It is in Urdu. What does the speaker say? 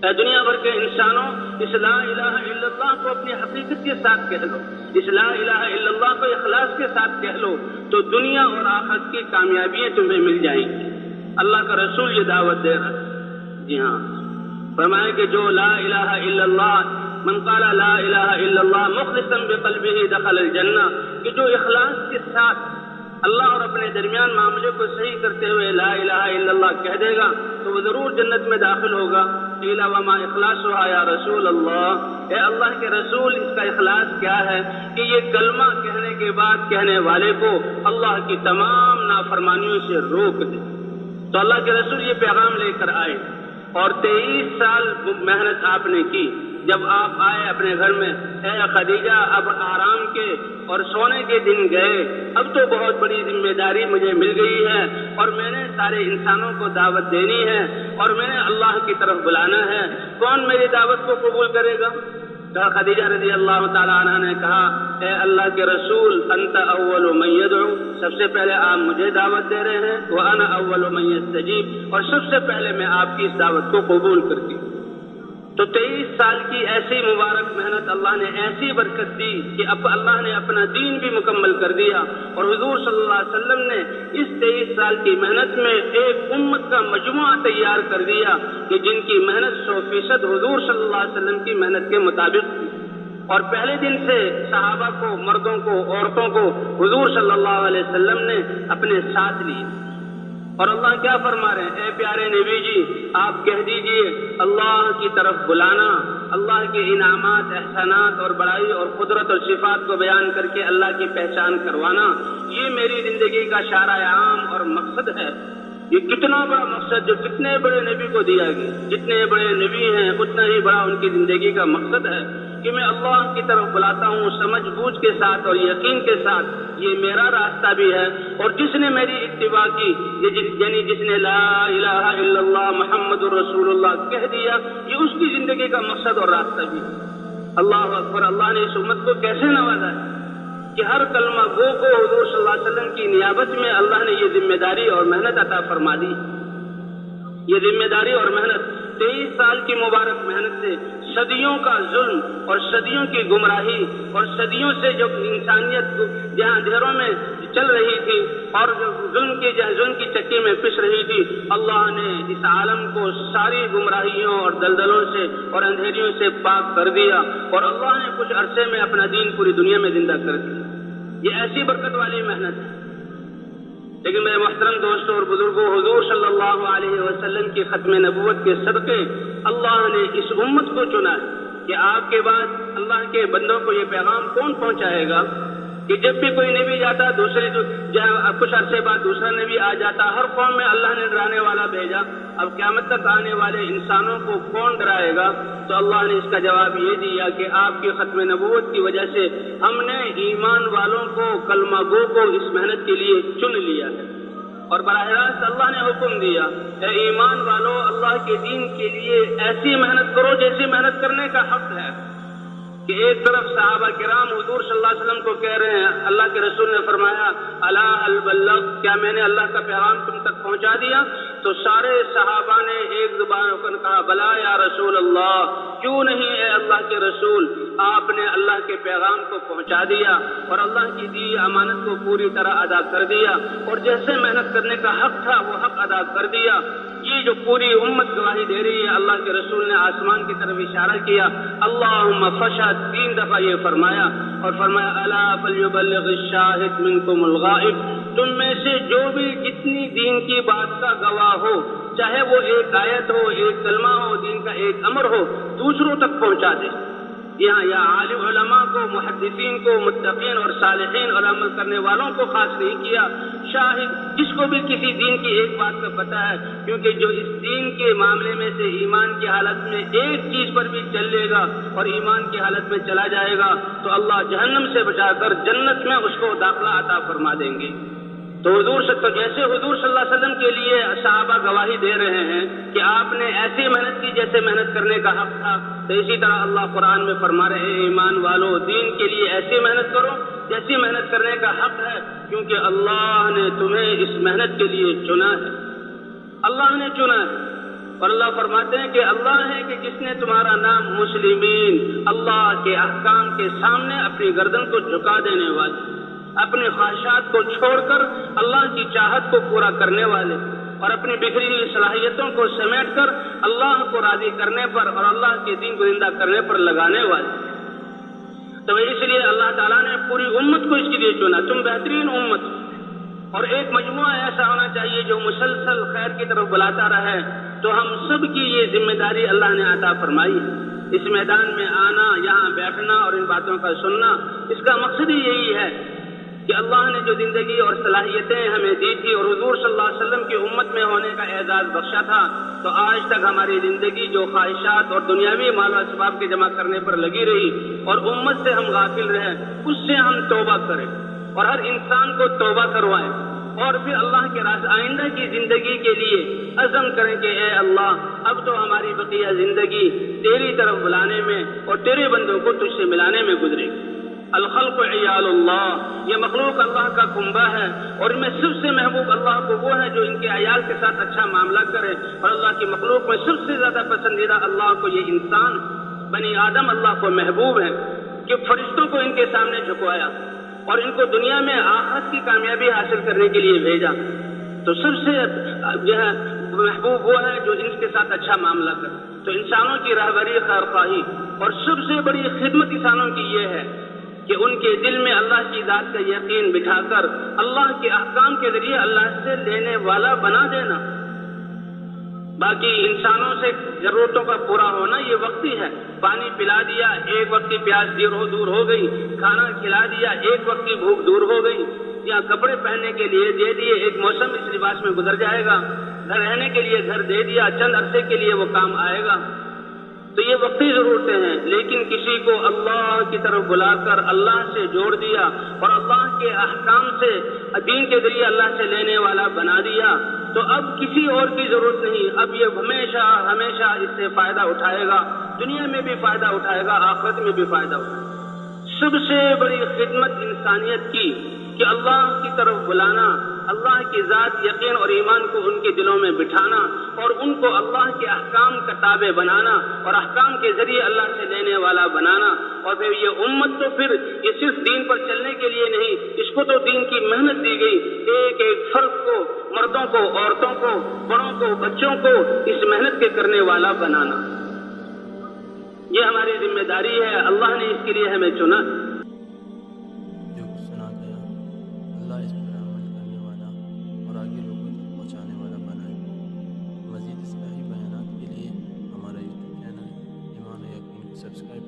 اے دنیا بھر کے انسانوں، اس لا الہ الا اللہ کو اپنی حقیقت کے ساتھ کہہ لو، اس لا الہ الا اللہ کو اخلاص کے ساتھ کہہ لو، تو دنیا اور آخرت کی کامیابیاں تمہیں مل جائیں گی۔ اللہ کا رسول یہ دعوت دے رہا ہے۔ جی ہاں، فرمایا کہ جو لا الہ الا اللہ، من قال لا الہ الا اللہ مخلصا بقلبہ دخل الجنہ، کہ جو اخلاص کے ساتھ اللہ اور اپنے درمیان معاملے کو صحیح کرتے ہوئے لا الہ الا اللہ کہہ دے گا تو وہ ضرور جنت میں داخل ہوگا۔ قیل وما اخلاصها یا رسول اللہ، اے اللہ کے رسول اس کا اخلاص کیا ہے؟ کہ یہ کلمہ کہنے کے بعد کہنے والے کو اللہ کی تمام نافرمانیوں سے روک دے۔ تو اللہ کے رسول یہ پیغام لے کر آئے اور 23 سال محنت آپ نے کی۔ جب آپ آئے اپنے گھر میں، اے خدیجہ اب آرام کے اور سونے کے دن گئے، اب تو بہت بڑی ذمہ داری مجھے مل گئی ہے اور میں نے سارے انسانوں کو دعوت دینی ہے اور میں نے اللہ کی طرف بلانا ہے، کون میری دعوت کو قبول کرے گا؟ خدیجہ رضی اللہ تعالی عنہ نے کہا، اے اللہ کے رسول انت اول من یدعو، سب سے پہلے آپ مجھے دعوت دے رہے ہیں، وانا اول من یستجیب، اور سب سے پہلے میں آپ کی اس دعوت کو قبول کرتی ہوں۔ تو 23 سال کی ایسی مبارک محنت، اللہ نے ایسی برکت دی کہ اب اللہ نے اپنا دین بھی مکمل کر دیا، اور حضور صلی اللہ علیہ وسلم نے اس 23 سال کی محنت میں ایک امت کا مجموعہ تیار کر دیا کہ جن کی محنت 100% حضور صلی اللہ علیہ وسلم کی محنت کے مطابق تھی۔ اور پہلے دن سے صحابہ کو، مردوں کو، عورتوں کو حضور صلی اللہ علیہ وسلم نے اپنے ساتھ لیا۔ اور اللہ کیا فرما رہے ہیں؟ اے پیارے نبی جی، آپ کہہ دیجئے اللہ کی طرف بلانا، اللہ کے انعامات، احسانات اور بڑائی اور قدرت اور صفات کو بیان کر کے اللہ کی پہچان کروانا، یہ میری زندگی کا شعار عام اور مقصد ہے۔ یہ کتنا بڑا مقصد جو کتنے بڑے نبی کو دیا گیا، جتنے بڑے نبی ہیں اتنا ہی بڑا ان کی زندگی کا مقصد ہے کہ میں اللہ کی طرف بلاتا ہوں سمجھ بوجھ کے ساتھ اور یقین کے ساتھ، یہ میرا راستہ بھی ہے، اور جس نے میری اتباع کی، یعنی جس نے لا الہ الا اللہ محمد رسول اللہ کہہ دیا، یہ اس کی زندگی کا مقصد اور راستہ بھی ہے۔ اللہ اکبر! اللہ نے اس امت کو کیسے نوازا ہے کہ ہر کلمہ گو کو حضور صلی اللہ علیہ وسلم کی نیابت میں اللہ نے یہ ذمہ داری اور محنت عطا فرما دی۔ یہ ذمہ داری اور محنت 23 سال کی مبارک محنت سے صدیوں کا ظلم اور صدیوں کی گمراہی اور صدیوں سے جو انسانیت جہاں اندھیروں میں چل رہی تھی اور جو ظلم کی چکی میں پس رہی تھی، اللہ نے اس عالم کو ساری گمراہیوں اور دلدلوں سے اور اندھیریوں سے پاک کر دیا، اور اللہ نے کچھ عرصے میں اپنا دین پوری دنیا میں زندہ کر دیا۔ یہ ایسی برکت والی محنت ہے۔ لیکن میرے محترم دوستوں اور بزرگوں، حضور صلی اللہ علیہ وسلم کی ختم نبوت کے صدقے اللہ نے اس امت کو چنا ہے کہ آپ کے بعد اللہ کے بندوں کو یہ پیغام کون پہنچائے گا کہ جب بھی کوئی نبی جاتا کچھ عرصے بعد دوسرا نبی آ جاتا، ہر قوم میں اللہ نے ڈرانے والا بھیجا، اب قیامت تک آنے والے انسانوں کو کون ڈرائے گا؟ تو اللہ نے اس کا جواب یہ دیا کہ آپ کی ختم نبوت کی وجہ سے ہم نے ایمان والوں کو، کلمہ گو کو اس محنت کے لیے چن لیا ہے، اور براہ راست اللہ نے حکم دیا، اے ایمان والو اللہ کے دین کے لیے ایسی محنت کرو جیسی محنت کرنے کا حق ہے۔ کہ ایک طرف صحابہ کرام حضور صلی اللہ علیہ وسلم کو کہہ رہے ہیں، اللہ کے رسول نے فرمایا الا هل بلغت، کیا میں نے اللہ کا پیغام تم تک پہنچا دیا؟ تو سارے صحابہ نے ایک زبان ہو کر کہا بلا یا رسول اللہ، کیوں نہیں اے اللہ کے رسول، آپ نے اللہ کے پیغام کو پہنچا دیا اور اللہ کی دی امانت کو پوری طرح ادا کر دیا، اور جیسے محنت کرنے کا حق تھا وہ حق ادا کر دیا۔ یہ جو پوری امت گواہی دے رہی ہے، اللہ کے رسول نے آسمان کی طرف اشارہ کیا، اللہم فشہد، 3 دفعہ یہ فرمایا، اور فرمایا الا فلیبلغ الشاہد منکم الغائب، تم میں سے جو بھی جتنی دین کی بات کا گواہ ہو، چاہے وہ ایک آیت ہو، ایک کلمہ ہو، دین کا ایک امر ہو، دوسروں تک پہنچا دے۔ یہاں یا عالم علماء کو، محدثین کو، متقین اور صالحین اور عمل کرنے والوں کو خاص نہیں کیا، شاہد جس کو بھی کسی دین کی ایک بات کا پتہ ہے، کیونکہ جو اس دین کے معاملے میں سے ایمان کی حالت میں ایک چیز پر بھی چل لے گا اور ایمان کی حالت میں چلا جائے گا تو اللہ جہنم سے بچا کر جنت میں اس کو داخلہ عطا فرما دیں گے۔ تو جیسے حضور صلی اللہ علیہ وسلم کے لیے صحابہ گواہی دے رہے ہیں کہ آپ نے ایسی محنت کی جیسے محنت کرنے کا حق تھا، تو اسی طرح اللہ قرآن میں فرما رہے ہیں ایمان والو دین کے لیے ایسی محنت کرو جیسی محنت کرنے کا حق ہے، کیونکہ اللہ نے تمہیں اس محنت کے لیے چنا ہے۔ اللہ نے چنا ہے، اور اللہ فرماتے ہیں کہ اللہ ہے کہ جس نے تمہارا نام مسلمین، اللہ کے احکام کے سامنے اپنی گردن کو جھکا دینے والے، اپنی خواہشات کو چھوڑ کر اللہ کی چاہت کو پورا کرنے والے، اور اپنی بکھری ہوئی صلاحیتوں کو سمیٹ کر اللہ کو راضی کرنے پر اور اللہ کے دین کو زندہ کرنے پر لگانے والے۔ تو اس لیے اللہ تعالیٰ نے پوری امت کو اس کے لیے چنا، تم بہترین امت، اور ایک مجموعہ ایسا ہونا چاہیے جو مسلسل خیر کی طرف بلاتا رہے۔ تو ہم سب کی یہ ذمہ داری اللہ نے عطا فرمائی ہے، اس میدان میں آنا، یہاں بیٹھنا اور ان باتوں کا سننا، اس کا مقصد ہی یہی ہے کہ اللہ نے جو زندگی اور صلاحیتیں ہمیں دی تھی اور حضور صلی اللہ علیہ وسلم کی امت میں ہونے کا اعزاز بخشا تھا، تو آج تک ہماری زندگی جو خواہشات اور دنیاوی مال و اسباب کے جمع کرنے پر لگی رہی اور امت سے ہم غافل رہے، اس سے ہم توبہ کریں اور ہر انسان کو توبہ کروائیں، اور پھر اللہ کے راستے آئندہ کی زندگی کے لیے عزم کریں کہ اے اللہ، اب تو ہماری بقیہ زندگی تیری طرف بلانے میں اور تیرے بندوں کو تجھ سے ملانے میں گزرے گی۔ الخلق عیال اللہ، یہ مخلوق اللہ کا کنبہ ہے، اور ان میں سب سے محبوب اللہ کو وہ ہے جو ان کے عیال کے ساتھ اچھا معاملہ کرے، اور اللہ کی مخلوق میں سب سے زیادہ پسندیدہ اللہ کو یہ انسان بنی آدم اللہ کو محبوب ہے کہ فرشتوں کو ان کے سامنے جھکوایا اور ان کو دنیا میں آخرت کی کامیابی حاصل کرنے کے لیے بھیجا۔ تو سب سے جو ہے محبوب وہ ہے جو ان کے ساتھ اچھا معاملہ کرے۔ تو انسانوں کی رہبری، خیر خواہی اور سب سے بڑی خدمت انسانوں کی یہ ہے کہ ان کے دل میں اللہ کی ذات کا یقین بٹھا کر اللہ کے احکام کے ذریعے اللہ سے لینے والا بنا دینا۔ باقی انسانوں سے ضرورتوں کا پورا ہونا یہ وقتی ہے، پانی پلا دیا ایک وقت کی پیاس دور ہو گئی، کھانا کھلا دیا ایک وقت کی بھوک دور ہو گئی، یا کپڑے پہننے کے لیے دے دیے، ایک موسم اس لباس میں گزر جائے گا، گھر رہنے کے لیے گھر دے دیا، چند عرصے کے لیے وہ کام آئے گا۔ تو یہ وقتی ضرورتیں ہیں، لیکن کسی کو اللہ کی طرف بلا کر اللہ سے جوڑ دیا اور اللہ کے احکام سے دین کے ذریعے اللہ سے لینے والا بنا دیا، تو اب کسی اور کی ضرورت نہیں، اب یہ ہمیشہ ہمیشہ اس سے فائدہ اٹھائے گا، دنیا میں بھی فائدہ اٹھائے گا، آخرت میں بھی فائدہ اٹھائے گا۔ سب سے بڑی خدمت انسانیت کی کہ اللہ کی طرف بلانا، اللہ کی ذات، یقین اور ایمان کو ان کے دلوں میں بٹھانا اور ان کو اللہ کے احکام کا تابع بنانا اور احکام کے ذریعے اللہ سے لینے والا بنانا۔ اور پھر یہ امت تو پھر یہ صرف دین پر چلنے کے لیے نہیں، اس کو تو دین کی محنت دی گئی، ایک ایک فرد کو، مردوں کو، عورتوں کو، بڑوں کو، بچوں کو اس محنت کے کرنے والا بنانا، یہ ہماری ذمہ داری ہے، اللہ نے اس کے لیے ہمیں چنا۔ جو کچھ سنا گیا اللہ اس پر عمل کرنے والا اور آگے لوگوں تک پہنچانے والا بنائے۔ مزید اصلاحی بیانات کے لیے ہمارا یوٹیوب چینل ایمان و یقین کو سبسکرائب